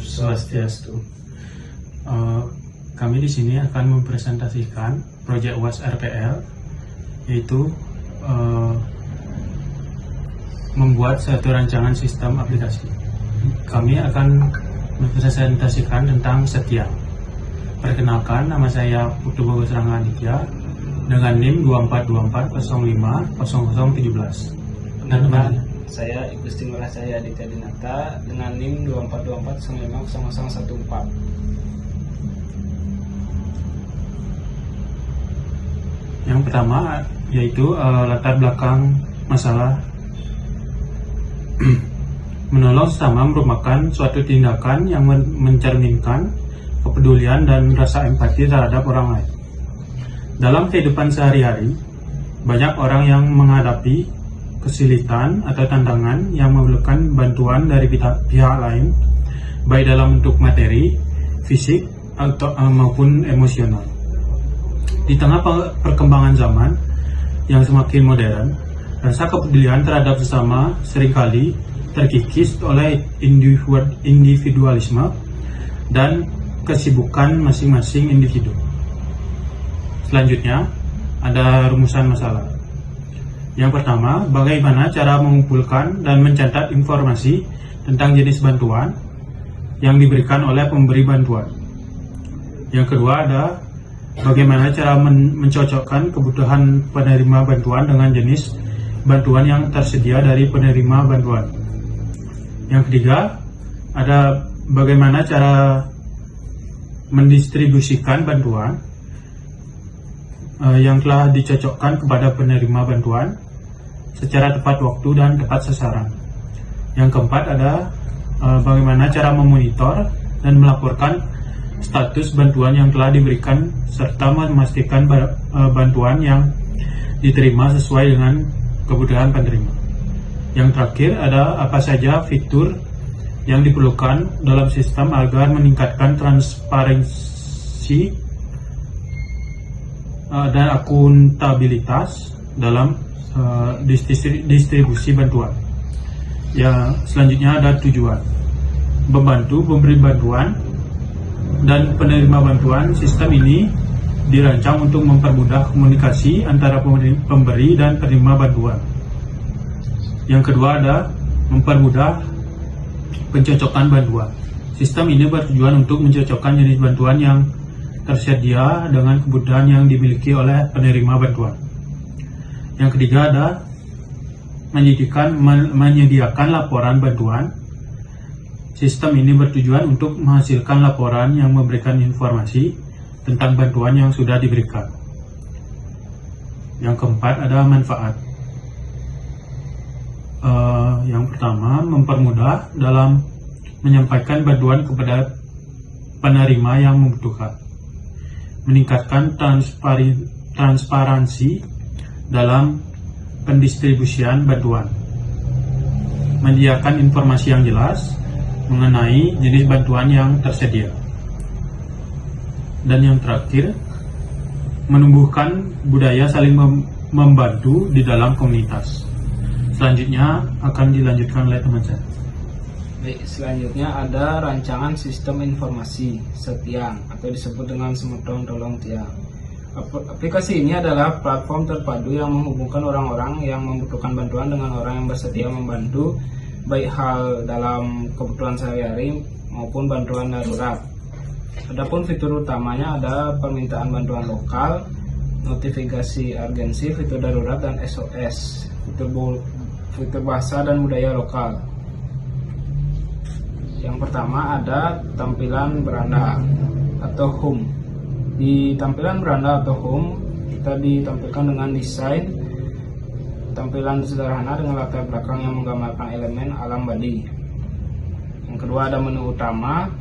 Swastiastu. Kami di sini akan mempresentasikan proyek UAS RPL, yaitu membuat satu rancangan sistem aplikasi. Kami akan mempresentasikan tentang Setia. Perkenalkan, nama saya Putu Bagus Rangga Aditya dengan NIM 2424050017. Perkenalkan, saya Igusti Ngurah Cahya Aditya Dinata dengan NIM 2424050014. Yang pertama yaitu latar belakang masalah. Menolong sesama merupakan suatu tindakan yang mencerminkan kepedulian dan rasa empati terhadap orang lain. Dalam kehidupan sehari-hari, banyak orang yang menghadapi kesulitan atau tantangan yang memerlukan bantuan dari pihak lain, baik dalam bentuk materi, fisik, atau maupun emosional. Di tengah perkembangan zaman yang semakin modern, rasa kepedulian terhadap sesama seringkali terkikis oleh individualisme dan kesibukan masing-masing individu. Selanjutnya, ada rumusan masalah. Yang pertama, bagaimana cara mengumpulkan dan mencatat informasi tentang jenis bantuan yang diberikan oleh pemberi bantuan. Yang kedua, ada bagaimana cara mencocokkan kebutuhan penerima bantuan dengan jenis bantuan yang tersedia dari penerima bantuan. Yang ketiga, ada bagaimana cara mendistribusikan bantuan yang telah dicocokkan kepada penerima bantuan secara tepat waktu dan tepat sasaran. Yang keempat, ada bagaimana cara memonitor dan melaporkan status bantuan yang telah diberikan serta memastikan bantuan yang diterima sesuai dengan kebutuhan penerima. Yang terakhir, ada apa saja fitur yang diperlukan dalam sistem agar meningkatkan transparansi dan akuntabilitas dalam distribusi bantuan. Ya, selanjutnya ada tujuan: membantu pemberi bantuan dan penerima bantuan. Sistem ini dirancang untuk mempermudah komunikasi antara pemberi dan penerima bantuan. Yang kedua, ada mempermudah pencocokan bantuan. Sistem ini bertujuan untuk mencocokkan jenis bantuan yang tersedia dengan kebutuhan yang dimiliki oleh penerima bantuan. Yang ketiga, ada menyediakan laporan bantuan. Sistem ini bertujuan untuk menghasilkan laporan yang memberikan informasi tentang bantuan yang sudah diberikan. Yang keempat, ada manfaat. Yang pertama, mempermudah dalam menyampaikan bantuan kepada penerima yang membutuhkan, meningkatkan transparansi dalam pendistribusian bantuan, menyediakan informasi yang jelas mengenai jenis bantuan yang tersedia. Dan yang terakhir, menumbuhkan budaya saling membantu di dalam komunitas. Selanjutnya akan dilanjutkan oleh teman saya. Baik, selanjutnya ada rancangan sistem informasi Setiang atau disebut dengan Semeton Tolong Tiang. Aplikasi ini adalah platform terpadu yang menghubungkan orang-orang yang membutuhkan bantuan dengan orang yang bersedia membantu, baik hal dalam kebutuhan sehari-hari maupun bantuan darurat. Adapun fitur utamanya ada permintaan bantuan lokal, notifikasi urgensi, fitur darurat, dan SOS, fitur bahasa dan budaya lokal. Yang pertama ada tampilan beranda atau home. Di tampilan beranda atau home, kita ditampilkan dengan desain tampilan sederhana dengan latar belakang yang menggambarkan elemen alam Bali. Yang kedua ada menu utama.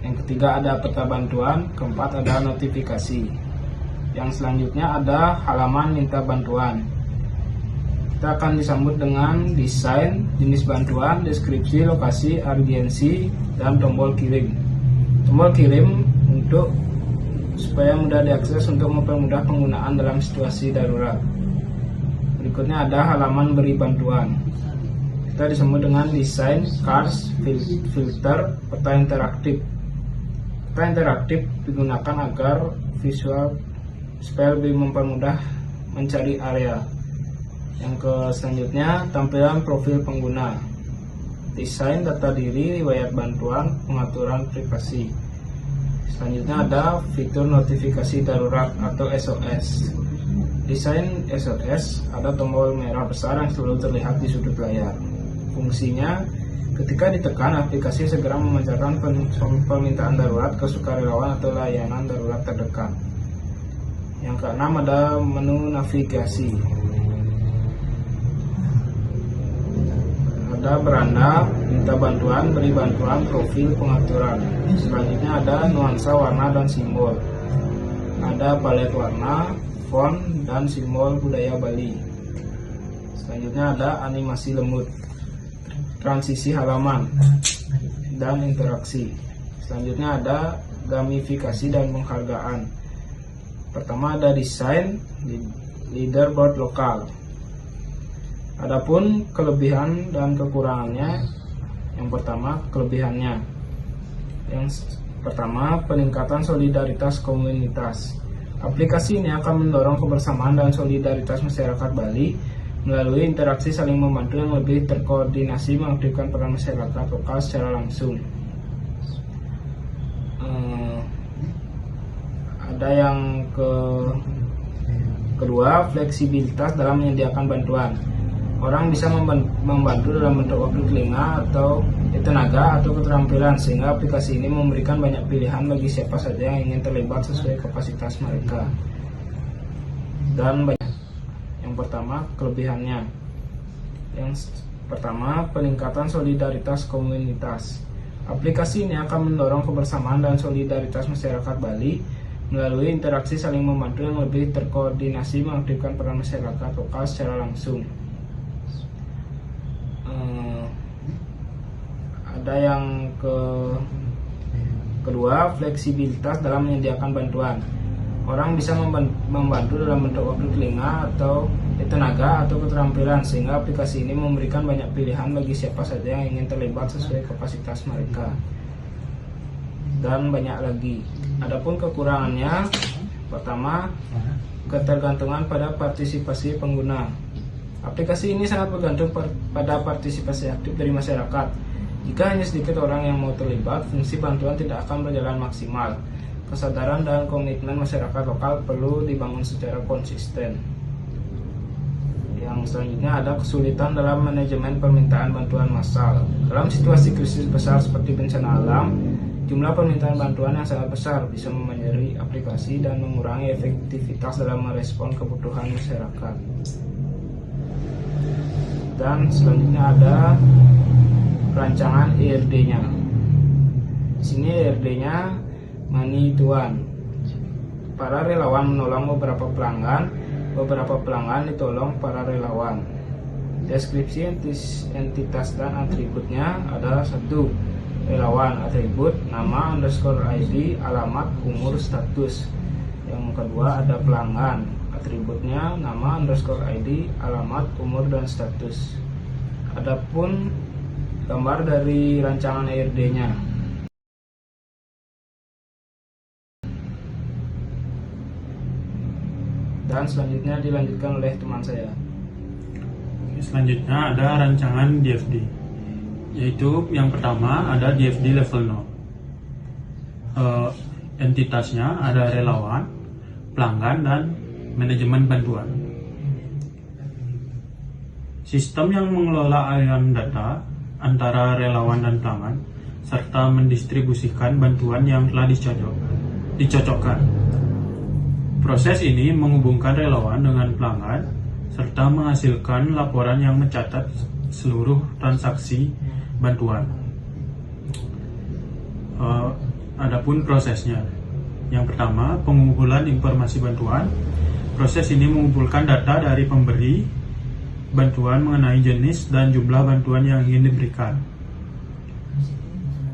Yang ketiga ada peta bantuan. Keempat ada notifikasi. Yang selanjutnya ada halaman minta bantuan. Kita akan disambut dengan desain, jenis bantuan, deskripsi, lokasi, urgensi, dan tombol kirim. Tombol kirim untuk supaya mudah diakses untuk mempermudah penggunaan dalam situasi darurat. Berikutnya ada halaman beri bantuan. kita disebut dengan desain CARS filter peta interaktif. Peta interaktif digunakan agar visual supaya lebih mempermudah mencari area. Yang selanjutnya, tampilan profil pengguna. Desain data diri, riwayat bantuan, pengaturan privasi. Selanjutnya ada fitur notifikasi darurat atau SOS. Desain SOS ada tombol merah besar yang selalu terlihat di sudut layar. Fungsinya, ketika ditekan, aplikasi segera memancarkan permintaan darurat ke sukarelawan atau layanan darurat terdekat. Yang keenam ada menu navigasi. Ada beranda, minta bantuan, beri bantuan, profil, pengaturan. Selanjutnya ada nuansa warna dan simbol. Ada palet warna, font, dan simbol budaya Bali. Selanjutnya ada animasi lemut, transisi halaman, dan interaksi. Selanjutnya ada gamifikasi dan penghargaan. Pertama ada desain, leaderboard lokal. Adapun kelebihan dan kekurangannya, yang pertama kelebihannya. Yang pertama, peningkatan solidaritas komunitas. Aplikasi ini akan mendorong kebersamaan dan solidaritas masyarakat Bali melalui interaksi saling membantu yang lebih terkoordinasi, mengaktifkan peran masyarakat lokal secara langsung. Ada yang kedua, fleksibilitas dalam menyediakan bantuan. Orang bisa membantu dalam bentuk waktu telinga atau tenaga atau keterampilan, sehingga aplikasi ini memberikan banyak pilihan bagi siapa saja yang ingin terlibat sesuai kapasitas mereka. Dan banyak. Yang pertama, kelebihannya. Yang pertama, peningkatan solidaritas komunitas. Aplikasi ini akan mendorong kebersamaan dan solidaritas masyarakat Bali melalui interaksi saling membantu yang lebih terkoordinasi, mengaktifkan peran masyarakat lokal secara langsung. Ada yang kedua, fleksibilitas dalam menyediakan bantuan. Orang bisa membantu dalam bentuk waktu telinga atau tenaga atau keterampilan, sehingga aplikasi ini memberikan banyak pilihan bagi siapa saja yang ingin terlibat sesuai kapasitas mereka. Dan banyak lagi. Adapun kekurangannya, pertama, ketergantungan pada partisipasi pengguna. Aplikasi ini sangat bergantung pada partisipasi aktif dari masyarakat. Jika hanya sedikit orang yang mau terlibat, fungsi bantuan tidak akan berjalan maksimal. Kesadaran dan komitmen masyarakat lokal perlu dibangun secara konsisten. Yang selanjutnya ada kesulitan dalam manajemen permintaan bantuan massal. Dalam situasi krisis besar seperti bencana alam, jumlah permintaan bantuan yang sangat besar bisa memanjari aplikasi dan mengurangi efektivitas dalam merespon kebutuhan masyarakat. Dan selanjutnya ada rancangan ERD-nya. Di sini ERD-nya Money Tuan. Para relawan menolong beberapa pelanggan ditolong para relawan. Deskripsi entitas dan atributnya ada 1. Relawan, atribut, nama, _ID, alamat, umur, status. Yang kedua ada pelanggan, atributnya, nama, _ID, alamat, umur, dan status. Adapun gambar dari rancangan ERD-nya. Dan selanjutnya dilanjutkan oleh teman saya. Selanjutnya ada rancangan DFD, yaitu yang pertama ada DFD level 0. Entitasnya ada relawan, pelanggan, dan manajemen bantuan. Sistem yang mengelola aliran data antara relawan dan pelanggan, serta mendistribusikan bantuan yang telah dicocokkan. Proses ini menghubungkan relawan dengan pelanggan, serta menghasilkan laporan yang mencatat seluruh transaksi bantuan. Adapun prosesnya, yang pertama, pengumpulan informasi bantuan. Proses ini mengumpulkan data dari pemberi bantuan mengenai jenis dan jumlah bantuan yang ingin diberikan.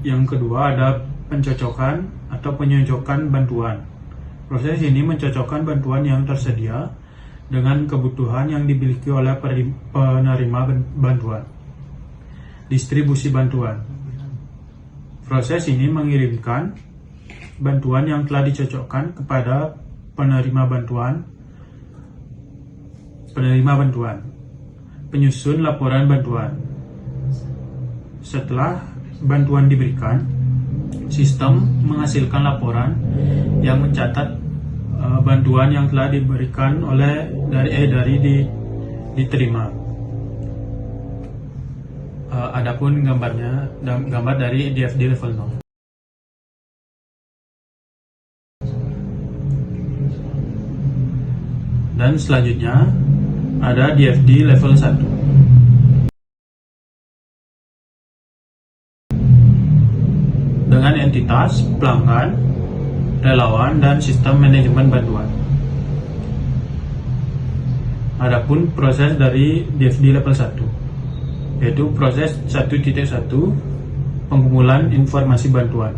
Yang kedua ada pencocokan atau penyocokan bantuan. Proses ini mencocokkan bantuan yang tersedia dengan kebutuhan yang dimiliki oleh penerima bantuan. distribusi bantuan. Proses ini mengirimkan bantuan yang telah dicocokkan kepada penerima bantuan, penyusun laporan bantuan. Setelah bantuan diberikan, sistem menghasilkan laporan yang mencatat bantuan yang telah diberikan diterima. Adapun gambar dari DFD level 0. Dan selanjutnya ada DFD level 1 dengan entitas, pelanggan, relawan, dan sistem manajemen bantuan. Adapun proses dari DFD level 1 yaitu proses 1.1 pengumpulan informasi bantuan,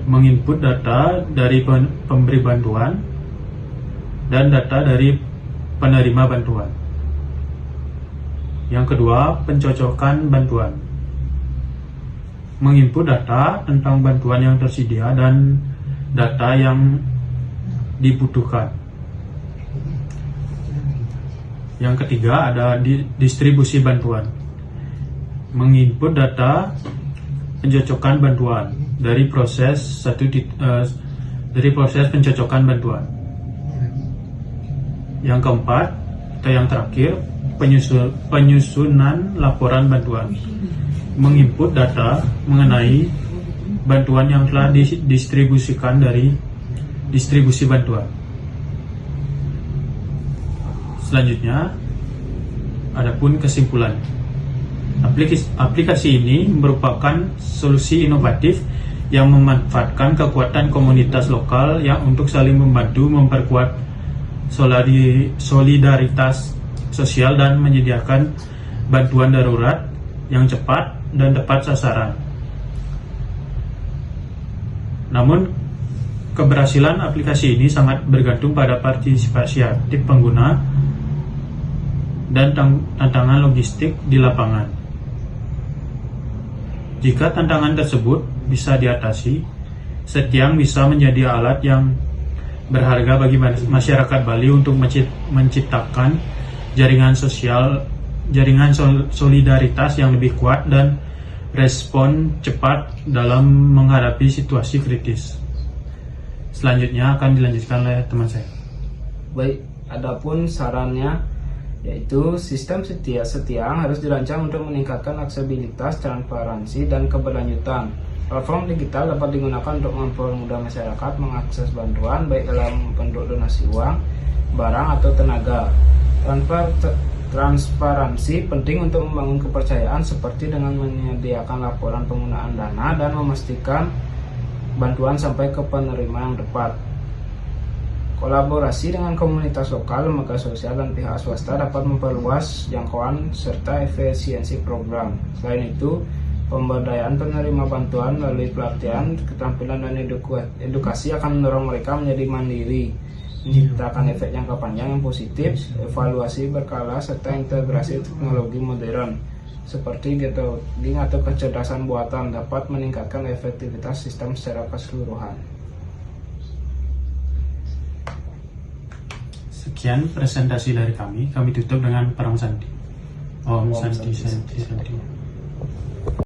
menginput data dari pemberi bantuan dan data dari penerima bantuan. Yang kedua, pencocokan bantuan, menginput data tentang bantuan yang tersedia dan data yang dibutuhkan. Yang ketiga ada distribusi bantuan, menginput data pencocokan bantuan dari proses pencocokan bantuan. Yang keempat atau yang terakhir, penyusunan laporan bantuan, menginput data mengenai bantuan yang telah didistribusikan dari distribusi bantuan. Selanjutnya, adapun kesimpulan. Aplikasi ini merupakan solusi inovatif yang memanfaatkan kekuatan komunitas lokal yang untuk saling membantu memperkuat solidaritas sosial dan menyediakan bantuan darurat yang cepat dan tepat sasaran. Namun, keberhasilan aplikasi ini sangat bergantung pada partisipasi aktif pengguna dan tantangan logistik di lapangan. Jika tantangan tersebut bisa diatasi, Setiang bisa menjadi alat yang berharga bagi masyarakat Bali untuk menciptakan jaringan solidaritas yang lebih kuat dan respon cepat dalam menghadapi situasi kritis. Selanjutnya akan dilanjutkan oleh teman saya. Baik, adapun sarannya yaitu sistem Setiang harus dirancang untuk meningkatkan aksesibilitas, transparansi, dan keberlanjutan. Platform digital dapat digunakan untuk mempermudah masyarakat mengakses bantuan baik dalam bentuk donasi uang, barang, atau tenaga. Transparansi penting untuk membangun kepercayaan seperti dengan menyediakan laporan penggunaan dana dan memastikan bantuan sampai ke penerima yang tepat. Kolaborasi dengan komunitas lokal, lembaga sosial, dan pihak swasta dapat memperluas jangkauan serta efisiensi program. Selain itu, pemberdayaan penerima bantuan melalui pelatihan, keterampilan, dan edukasi akan mendorong mereka menjadi mandiri, menciptakan efek jangka panjang yang positif. Evaluasi berkala serta integrasi teknologi modern seperti geotagging atau kecerdasan buatan dapat meningkatkan efektivitas sistem secara keseluruhan. Sekian presentasi dari kami tutup dengan perang sandi. Om Santi.